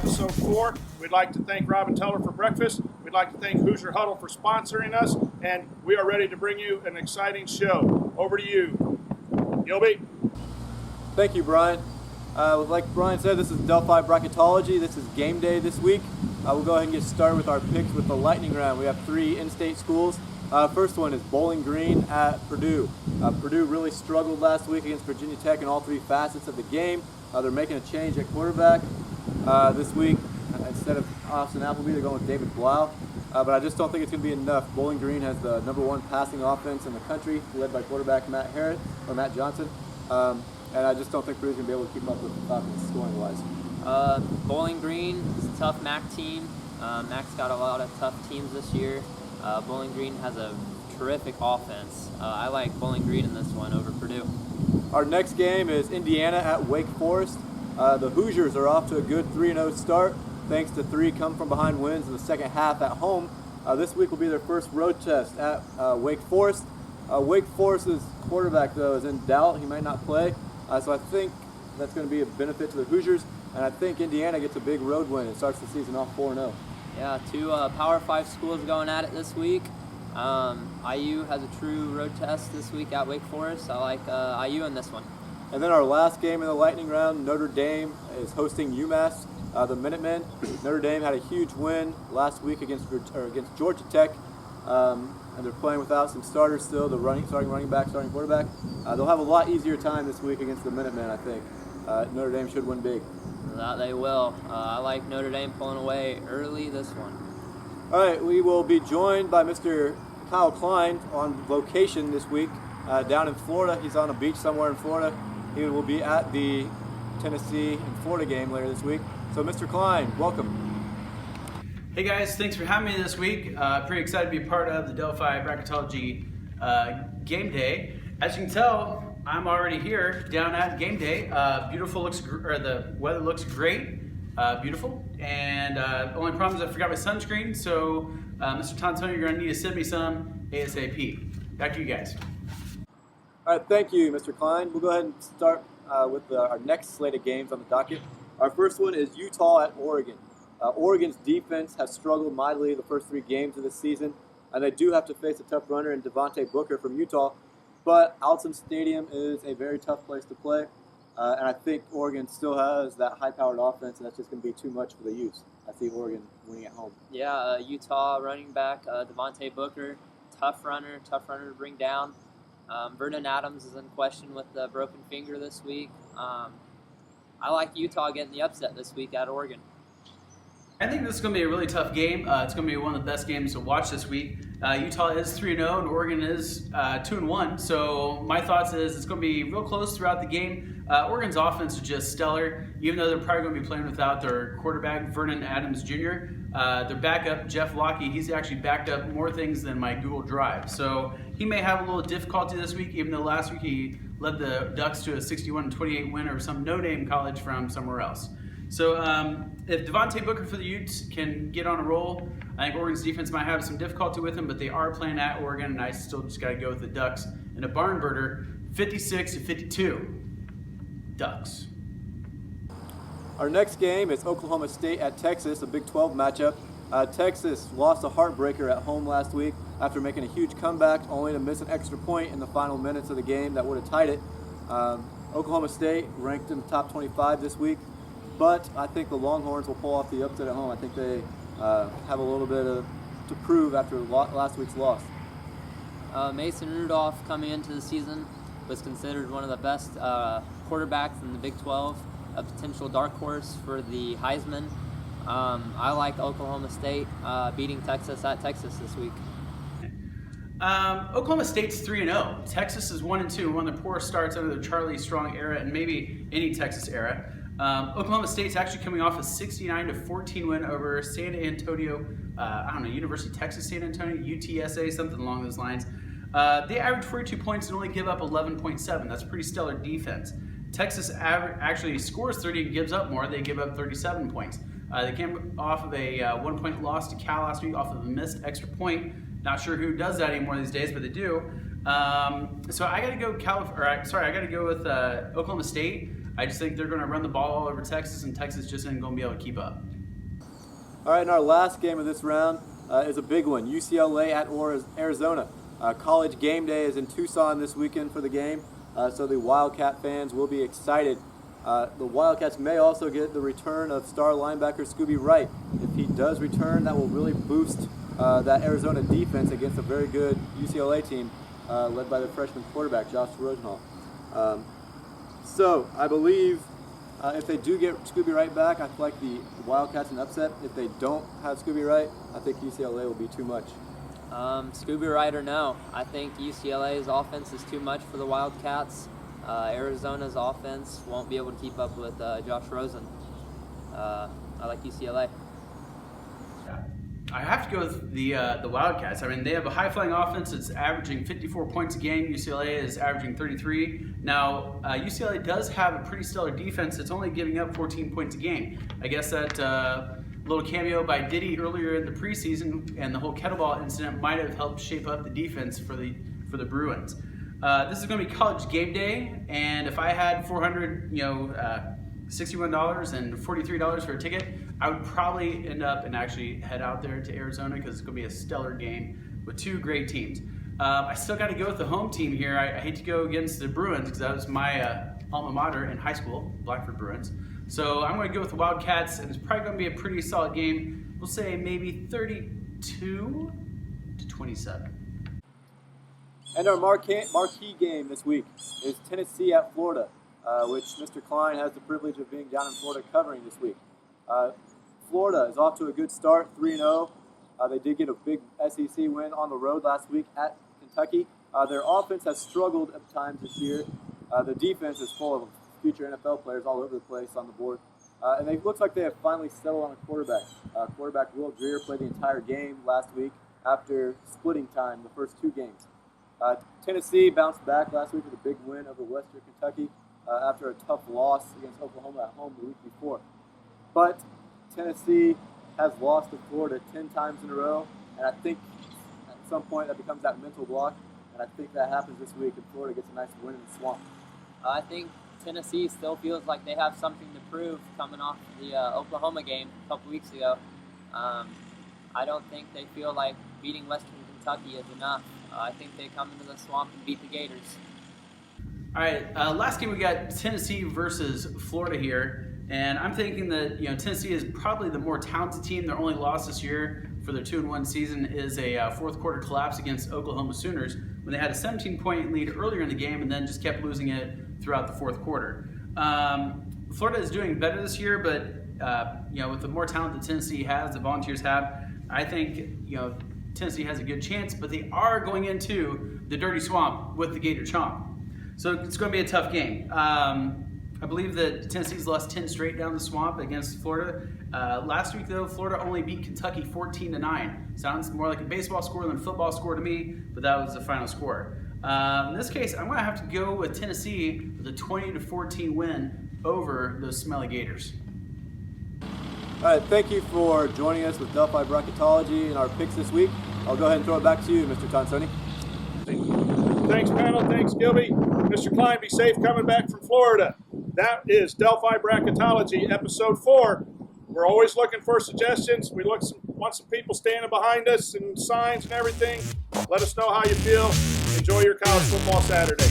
episode 4. We'd like to thank Robin Teller for breakfast. We'd like to thank Hoosier Huddle for sponsoring us, and we are ready to bring you an exciting show. Over to you, Gilby. Thank you, Brian. Like Brian said, this is Delphi Bracketology. This is game day this week. We'll go ahead and get started with our picks with the lightning round. We have 3 in-state schools. First one is Bowling Green at Purdue. Purdue really struggled last week against Virginia Tech in all 3 facets of the game. They're making a change at quarterback this week. Instead of Austin Appleby, they're going with David Blau. But I just don't think it's going to be enough. Bowling Green has the #1 passing offense in the country, led by quarterback Matt Johnson. And I just don't think Purdue's going to be able to keep up with the Falcons scoring-wise. Bowling Green is a tough MAC team. MAC's got a lot of tough teams this year. Bowling Green has a terrific offense. I like Bowling Green in this one over Purdue. Our next game is Indiana at Wake Forest. The Hoosiers are off to a good 3-0 start, thanks to 3 come-from-behind wins in the second half at home. This week will be their first road test at Wake Forest. Wake Forest's quarterback, though, is in doubt. He might not play. So I think that's going to be a benefit to the Hoosiers, and I think Indiana gets a big road win and starts the season off 4-0. Yeah, 2 Power 5 schools going at it this week. IU has a true road test this week at Wake Forest. I like IU in this one. And then our last game in the lightning round, Notre Dame is hosting UMass. The Minutemen. Notre Dame had a huge win last week against Georgia Tech. And they're playing without some starters still, starting running back, starting quarterback. They'll have a lot easier time this week against the Minutemen, I think. Notre Dame should win big. That they will. I like Notre Dame pulling away early this one. All right, we will be joined by Mr. Kyle Klein on location this week down in Florida. He's on a beach somewhere in Florida. He will be at the Tennessee and Florida game later this week. So, Mr. Klein, welcome. Hey guys, thanks for having me this week. Pretty excited to be part of the Delphi Bracketology game day. As you can tell, I'm already here down at game day. The weather looks great, beautiful. And only problem is I forgot my sunscreen, so Mr. Tantoni, you're gonna need to send me some ASAP. Back to you guys. All right, thank you, Mr. Klein. We'll go ahead and start with our next slate of games on the docket. Our first one is Utah at Oregon. Oregon's defense has struggled mightily the first 3 games of the season, and they do have to face a tough runner in Devontae Booker from Utah. But Alton Stadium is a very tough place to play, and I think Oregon still has that high-powered offense, and that's just going to be too much for the Utes. I see Oregon winning at home. Yeah, Utah running back Devontae Booker, tough runner to bring down. Vernon Adams is in question with the broken finger this week. I like Utah getting the upset this week at Oregon. I think this is going to be a really tough game. It's going to be one of the best games to watch this week. Utah is 3-0 and Oregon is 2-1. So my thoughts is it's going to be real close throughout the game. Oregon's offense is just stellar, even though they're probably going to be playing without their quarterback, Vernon Adams Jr. Their backup, Jeff Locke, he's actually backed up more things than my Google Drive. So he may have a little difficulty this week, even though last week he led the Ducks to a 61-28 win over some no-name college from somewhere else. So if Devontae Booker for the Utes can get on a roll, I think Oregon's defense might have some difficulty with him, but they are playing at Oregon, and I still just got to go with the Ducks in a barn burner, 56-52, Ducks. Our next game is Oklahoma State at Texas, a Big 12 matchup. Texas lost a heartbreaker at home last week after making a huge comeback, only to miss an extra point in the final minutes of the game that would have tied it. Oklahoma State ranked in the top 25 this week. But I think the Longhorns will pull off the upset at home. I think they have a little bit to prove after last week's loss. Mason Rudolph coming into the season was considered one of the best quarterbacks in the Big 12, a potential dark horse for the Heisman. I like Oklahoma State beating Texas at Texas this week. Oklahoma State's 3-0. Texas is 1-2, one of the poorest starts under the Charlie Strong era and maybe any Texas era. Oklahoma State's actually coming off a 69-14 win over San Antonio, University of Texas San Antonio, UTSA, something along those lines. They averaged 42 points and only give up 11.7. That's pretty stellar defense. Texas actually scores 30 and gives up more. They give up 37 points. They came off of a 1-point loss to Cal last week off of a missed extra point. Not sure who does that anymore these days, but they do. So I got to go. I got to go with Oklahoma State. I just think they're going to run the ball all over Texas, and Texas just isn't going to be able to keep up. All right, and our last game of this round is a big one, UCLA at Arizona. College game day is in Tucson this weekend for the game, so the Wildcat fans will be excited. The Wildcats may also get the return of star linebacker Scooby Wright. If he does return, that will really boost that Arizona defense against a very good UCLA team led by the freshman quarterback, Josh Rosenhall. So I believe if they do get Scooby Wright back, I feel like the Wildcats an upset. If they don't have Scooby Wright, I think UCLA will be too much. Scooby Wright or no, I think UCLA's offense is too much for the Wildcats. Arizona's offense won't be able to keep up with Josh Rosen. I like UCLA. I have to go with the Wildcats. I mean, they have a high-flying offense that's averaging 54 points a game. UCLA is averaging 33. Now, UCLA does have a pretty stellar defense that's only giving up 14 points a game. I guess that little cameo by Diddy earlier in the preseason and the whole kettlebell incident might have helped shape up the defense for the Bruins. This is going to be college game day, and if I had $61 and $43 for a ticket, I would probably end up and actually head out there to Arizona because it's going to be a stellar game with two great teams. I still got to go with the home team here. I hate to go against the Bruins because that was my alma mater in high school, Blackford Bruins. So I'm going to go with the Wildcats, and it's probably going to be a pretty solid game. We'll say maybe 32-27. And our marquee game this week is Tennessee at Florida, which Mr. Klein has the privilege of being down in Florida covering this week. Florida is off to a good start, 3-0. They did get a big SEC win on the road last week at Kentucky. Their offense has struggled at times this year. The defense is full of future NFL players all over the place on the board. And it looks like they have finally settled on a quarterback. Quarterback Will Greer played the entire game last week after splitting time the first two games. Tennessee bounced back last week with a big win over Western Kentucky after a tough loss against Oklahoma at home the week before. But Tennessee has lost to Florida 10 times in a row, and I think at some point that becomes that mental block, and I think that happens this week, and Florida gets a nice win in the Swamp. I think Tennessee still feels like they have something to prove coming off the Oklahoma game a couple weeks ago. I don't think they feel like beating Western Kentucky is enough. I think they come into the Swamp and beat the Gators. All right, last game we got Tennessee versus Florida here. And I'm thinking that Tennessee is probably the more talented team. Their only loss this year for their 2-1 season is a fourth quarter collapse against Oklahoma Sooners when they had a 17-point lead earlier in the game and then just kept losing it throughout the fourth quarter. Florida is doing better this year, but with the more talent that Tennessee has, the Volunteers have, I think Tennessee has a good chance. But they are going into the dirty swamp with the Gator Chomp, so it's going to be a tough game. I believe that Tennessee's lost 10 straight down the swamp against Florida. Last week, though, Florida only beat Kentucky 14-9. Sounds more like a baseball score than a football score to me, but that was the final score. In this case, I'm going to have to go with Tennessee with a 20-14 win over those smelly Gators. All right, thank you for joining us with Delphi Bracketology and our picks this week. I'll go ahead and throw it back to you, Mr. Tonsoni. Thanks, panel. Thanks, Gilby. Mr. Klein, be safe coming back from Florida. That is Delphi Bracketology, Episode 4. We're always looking for suggestions. We want some people standing behind us and signs and everything. Let us know how you feel. Enjoy your college football Saturday.